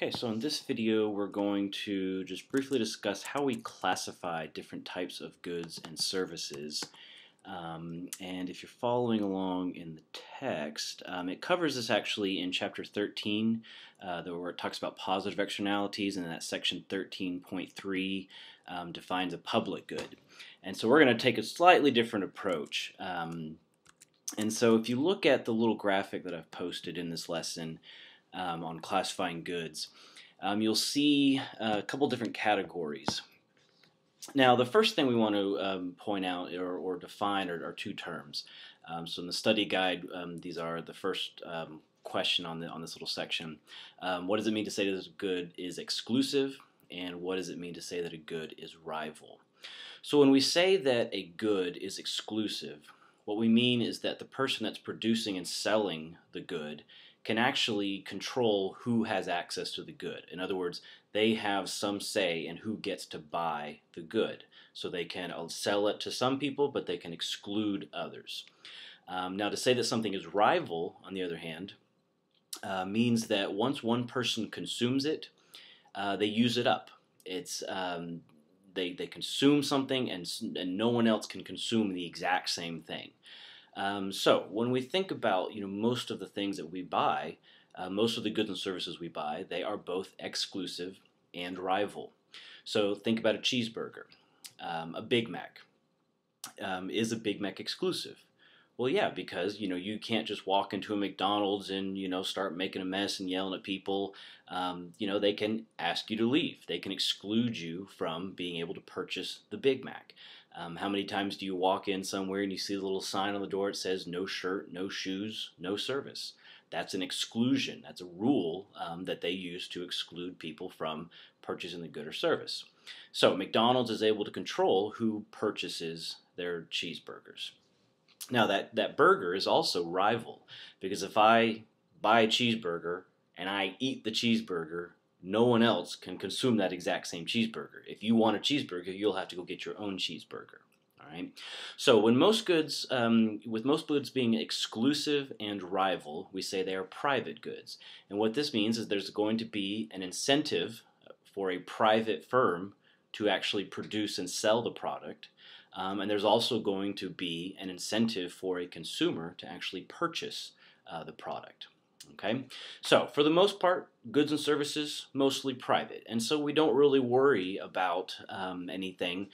Okay, so in this video we're going to just briefly discuss how we classify different types of goods and services. And if you're following along in the text, it covers this actually in chapter 13, where it talks about positive externalities, and that section 13.3 defines a public good. And so we're going to take a slightly different approach. And so if you look at the little graphic that I've posted in this lesson, on classifying goods, you'll see a couple different categories. Now, the first thing we want to point out or define are two terms. So in the study guide, these are the first question on this little section. What does it mean to say that a good is exclusive, and what does it mean to say that a good is rival? So when we say that a good is exclusive, what we mean is that the person that's producing and selling the good can actually control who has access to the good. In other words, they have some say in who gets to buy the good. So they can sell it to some people, but they can exclude others. Now, to say that something is rival, on the other hand, means that once one person consumes it, they use it up. It's they consume something, and no one else can consume the exact same thing. So when we think about most of the things that we buy, most of the goods and services we buy, they are both exclusive and rival. So think about a cheeseburger. A Big Mac. Is a Big Mac exclusive? Well, yeah, because you can't just walk into a McDonald's and start making a mess and yelling at people. They can ask you to leave. They can exclude you from being able to purchase the Big Mac. How many times do you walk in somewhere and you see a little sign on the door that says no shirt, no shoes, no service? That's an exclusion. That's a rule that they use to exclude people from purchasing the good or service. So McDonald's is able to control who purchases their cheeseburgers. Now that burger is also rival, because if I buy a cheeseburger and I eat the cheeseburger, no one else can consume that exact same cheeseburger. If you want a cheeseburger, you'll have to go get your own cheeseburger. All right. So when most goods, with most goods being exclusive and rival, we say they are private goods. And what this means is there's going to be an incentive for a private firm to actually produce and sell the product. And there's also going to be an incentive for a consumer to actually purchase the product. Okay, so for the most part, goods and services mostly private, and so we don't really worry about anything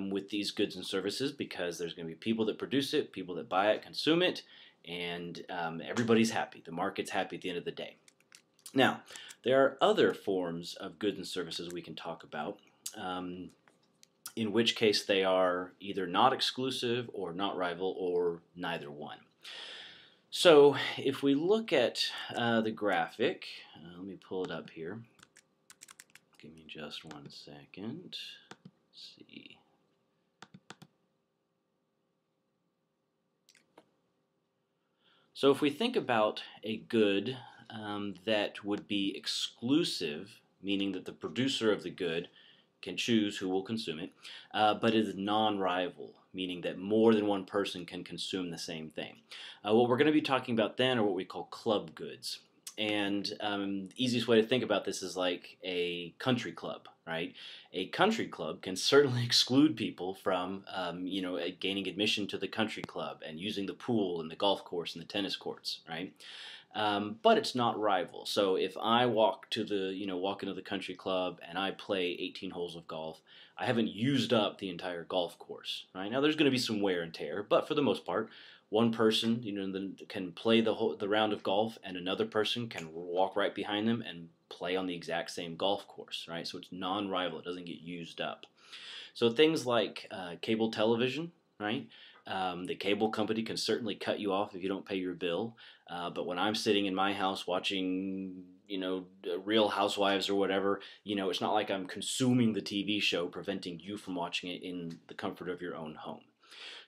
with these goods and services, because there's going to be people that produce it, people that buy it, consume it, and everybody's happy. The market's happy at the end of the day. Now, there are other forms of goods and services we can talk about, in which case they are either not exclusive or not rival or neither one. So if we look at the graphic, let me pull it up here. Give me just 1 second. Let's see. So if we think about a good that would be exclusive, meaning that the producer of the good can choose who will consume it, but is non-rival, meaning that more than one person can consume the same thing. What we're going to be talking about then are what we call club goods. And the easiest way to think about this is like a country club, right? A country club can certainly exclude people from, gaining admission to the country club and using the pool and the golf course and the tennis courts, right? But it's not rival. So if I walk into the country club and I play 18 holes of golf, I haven't used up the entire golf course, right? Now there's going to be some wear and tear, but for the most part, one person, can play the round of golf, and another person can walk right behind them and play on the exact same golf course, right? So it's non-rival. It doesn't get used up. So things like cable television, right? The cable company can certainly cut you off if you don't pay your bill. But when I'm sitting in my house watching, Real Housewives or whatever, it's not like I'm consuming the TV show, preventing you from watching it in the comfort of your own home.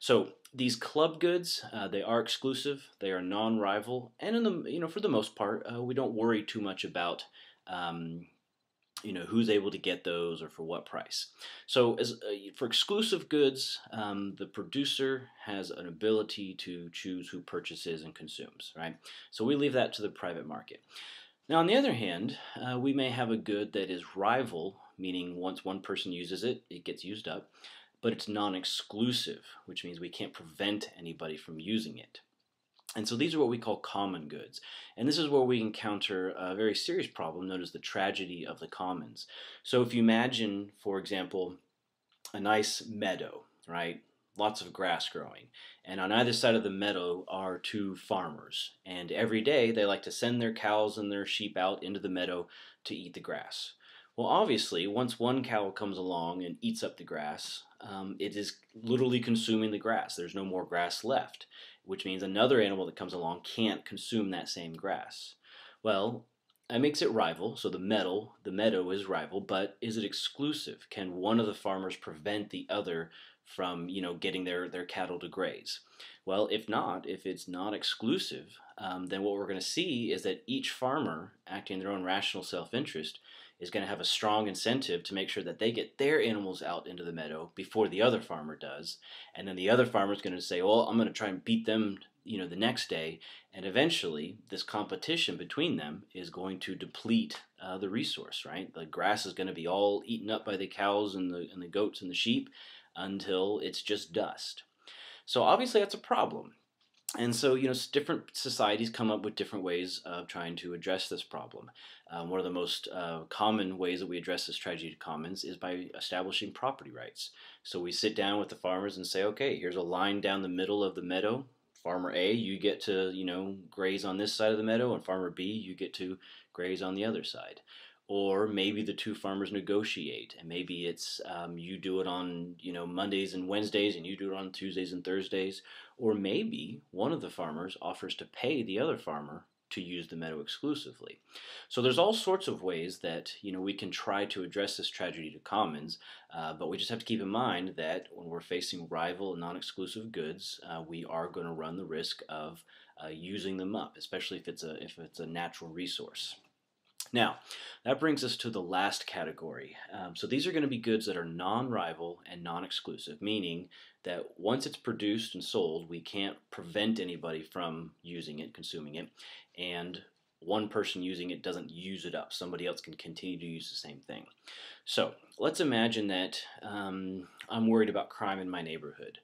So these club goods, they are exclusive, they are non-rival, and for the most part, we don't worry too much about who's able to get those or for what price. So for exclusive goods, the producer has an ability to choose who purchases and consumes, right? So we leave that to the private market. Now, on the other hand, we may have a good that is rival, meaning once one person uses it, it gets used up, but it's non-exclusive, which means we can't prevent anybody from using it. And so these are what we call common goods. And this is where we encounter a very serious problem known as the tragedy of the commons. So if you imagine, for example, a nice meadow, right? Lots of grass growing. And on either side of the meadow are two farmers. And every day they like to send their cows and their sheep out into the meadow to eat the grass. Well, obviously, once one cow comes along and eats up the grass, it is literally consuming the grass. There's no more grass left, which means another animal that comes along can't consume that same grass. Well, that makes it rival, so the meadow is rival, but is it exclusive? Can one of the farmers prevent the other from, getting their cattle to graze? Well, if it's not exclusive, then what we're going to see is that each farmer, acting in their own rational self-interest, is going to have a strong incentive to make sure that they get their animals out into the meadow before the other farmer does. And then the other farmer is going to say, well, I'm going to try and beat them, the next day. And eventually, this competition between them is going to deplete the resource, right? The grass is going to be all eaten up by the cows and the goats and the sheep until it's just dust. So obviously that's a problem. And so, different societies come up with different ways of trying to address this problem. One of the most common ways that we address this tragedy of commons is by establishing property rights. So we sit down with the farmers and say, okay, here's a line down the middle of the meadow. Farmer A, you get to, graze on this side of the meadow, and Farmer B, you get to graze on the other side. Or maybe the two farmers negotiate, and maybe it's you do it on Mondays and Wednesdays, and you do it on Tuesdays and Thursdays. Or maybe one of the farmers offers to pay the other farmer to use the meadow exclusively. So there's all sorts of ways that we can try to address this tragedy to commons, but we just have to keep in mind that when we're facing rival and non-exclusive goods, we are going to run the risk of using them up, especially if it's a natural resource. Now, that brings us to the last category. So these are going to be goods that are non-rival and non-exclusive, meaning that once it's produced and sold, we can't prevent anybody from using it, consuming it, and one person using it doesn't use it up. Somebody else can continue to use the same thing. So let's imagine that I'm worried about crime in my neighborhood,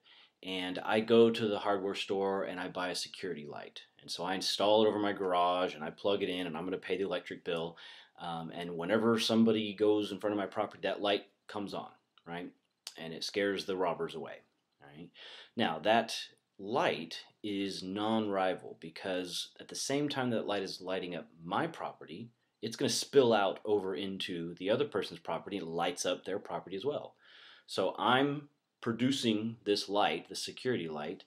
and I go to the hardware store and I buy a security light. And so I install it over my garage and I plug it in and I'm going to pay the electric bill. And whenever somebody goes in front of my property, that light comes on, right? And it scares the robbers away, right? Now, that light is non-rival because at the same time that light is lighting up my property, it's going to spill out over into the other person's property and lights up their property as well. So I'm producing this light, the security light,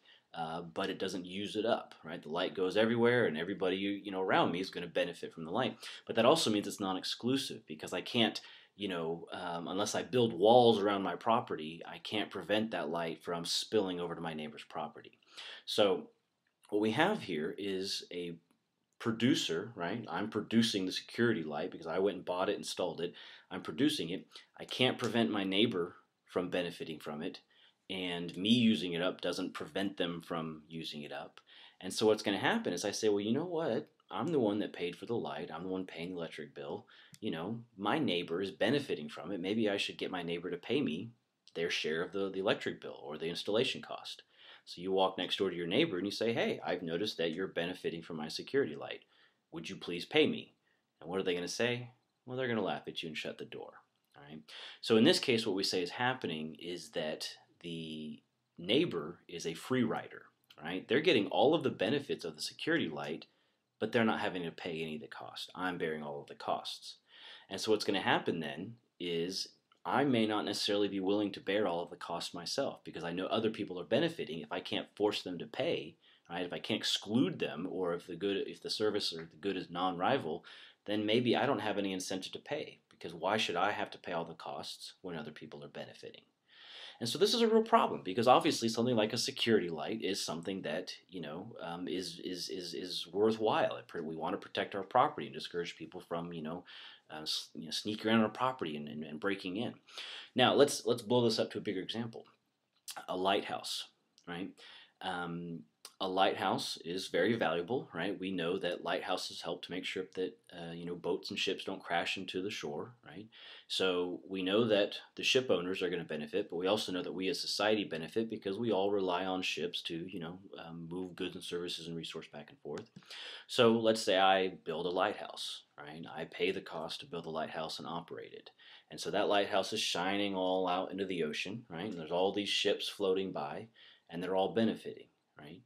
but it doesn't use it up, right? The light goes everywhere, and everybody around me is going to benefit from the light. But that also means it's non-exclusive because I can't, unless I build walls around my property, I can't prevent that light from spilling over to my neighbor's property. So what we have here is a producer, right? I'm producing the security light because I went and bought it, installed it. I'm producing it. I can't prevent my neighbor from benefiting from it, and me using it up doesn't prevent them from using it up. And so what's going to happen is I say, well, you know what? I'm the one that paid for the light. I'm the one paying the electric bill. My neighbor is benefiting from it. Maybe I should get my neighbor to pay me their share of the electric bill or the installation cost. So you walk next door to your neighbor and you say, hey, I've noticed that you're benefiting from my security light. Would you please pay me? And what are they going to say? Well, they're going to laugh at you and shut the door. All right? So in this case, what we say is happening is that the neighbor is a free rider, right? They're getting all of the benefits of the security light, but they're not having to pay any of the cost. I'm bearing all of the costs. And so what's going to happen then is I may not necessarily be willing to bear all of the costs myself because I know other people are benefiting. If I can't force them to pay, right? If I can't exclude them, or if the service or the good is non-rival, then maybe I don't have any incentive to pay because why should I have to pay all the costs when other people are benefiting? And so this is a real problem because obviously something like a security light is something that is worthwhile. We want to protect our property and discourage people from sneaking around our property and breaking in. Now let's blow this up to a bigger example. A lighthouse, right? A lighthouse is very valuable, right? We know that lighthouses help to make sure that boats and ships don't crash into the shore, right? So we know that the ship owners are going to benefit, but we also know that we as society benefit because we all rely on ships to move goods and services and resource back and forth. So let's say I build a lighthouse, right? I pay the cost to build a lighthouse and operate it. And so that lighthouse is shining all out into the ocean, right? And there's all these ships floating by, and they're all benefiting, right?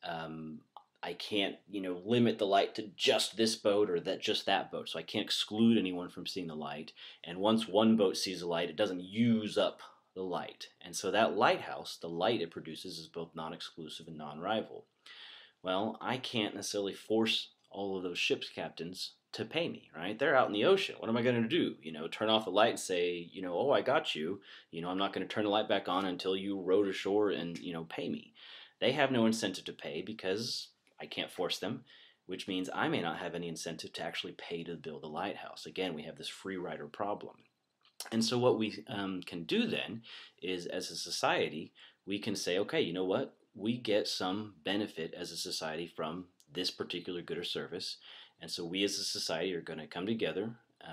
Um, I can't, limit the light to just this boat or that boat. So I can't exclude anyone from seeing the light. And once one boat sees the light, it doesn't use up the light. And so that lighthouse, the light it produces, is both non-exclusive and non-rival. Well, I can't necessarily force all of those ship's captains to pay me, right? They're out in the ocean. What am I going to do? Turn off the light and say, oh, I got you. I'm not going to turn the light back on until you row to shore and, pay me. They have no incentive to pay because I can't force them, which means I may not have any incentive to actually pay to build a lighthouse. Again, we have this free rider problem. And so what we can do then is, as a society, we can say, okay, you know what? We get some benefit as a society from this particular good or service. And so we as a society are going to come together.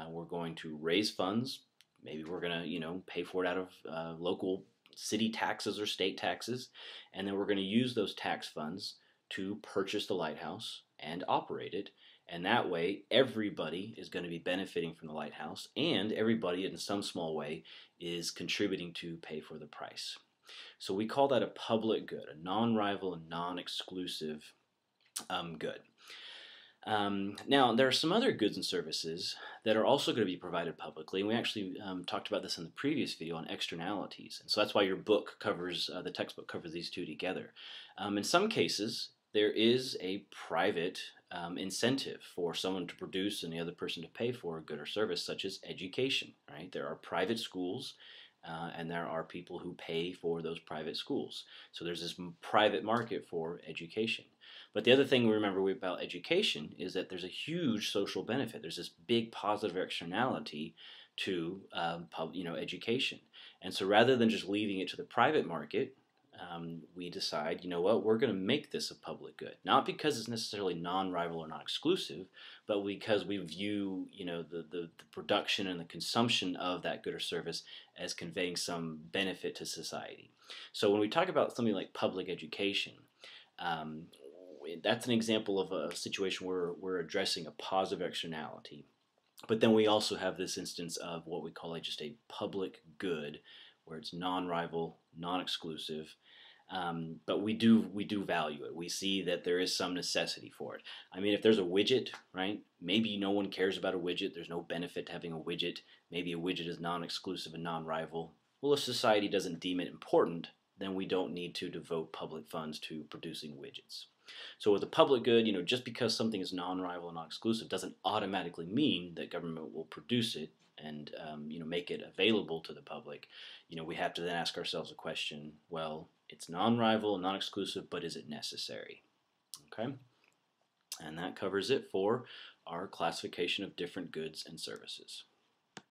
We're going to raise funds. Maybe we're going to, pay for it out of local city taxes or state taxes. And then we're going to use those tax funds to purchase the lighthouse and operate it. And that way, everybody is going to be benefiting from the lighthouse, and everybody in some small way is contributing to pay for the price. So we call that a public good, a non-rival and non-exclusive good. Now, there are some other goods and services that are also going to be provided publicly, and we actually talked about this in the previous video on externalities. And so that's why your book covers, the textbook covers these two together. In some cases, there is a private incentive for someone to produce and the other person to pay for a good or service, such as education, right? There are private schools and there are people who pay for those private schools. So there's this private market for education. But the other thing we remember about education is that there's a huge social benefit. There's this big positive externality to education. And so rather than just leaving it to the private market, we decide, you know what, we're going to make this a public good. Not because it's necessarily non-rival or non-exclusive, but because we view, the production and the consumption of that good or service as conveying some benefit to society. So when we talk about something like public education, that's an example of a situation where we're addressing a positive externality. But then we also have this instance of what we call just a public good, where it's non-rival, non-exclusive, but we do value it. We see that there is some necessity for it. I mean, if there's a widget, right? Maybe no one cares about a widget. There's no benefit to having a widget. Maybe a widget is non-exclusive and non-rival. Well, if society doesn't deem it important, then we don't need to devote public funds to producing widgets. So with a public good, just because something is non-rival and non-exclusive doesn't automatically mean that government will produce it and make it available to the public. We have to then ask ourselves a question, well, it's non-rival and non-exclusive, but is it necessary? Okay? And that covers it for our classification of different goods and services.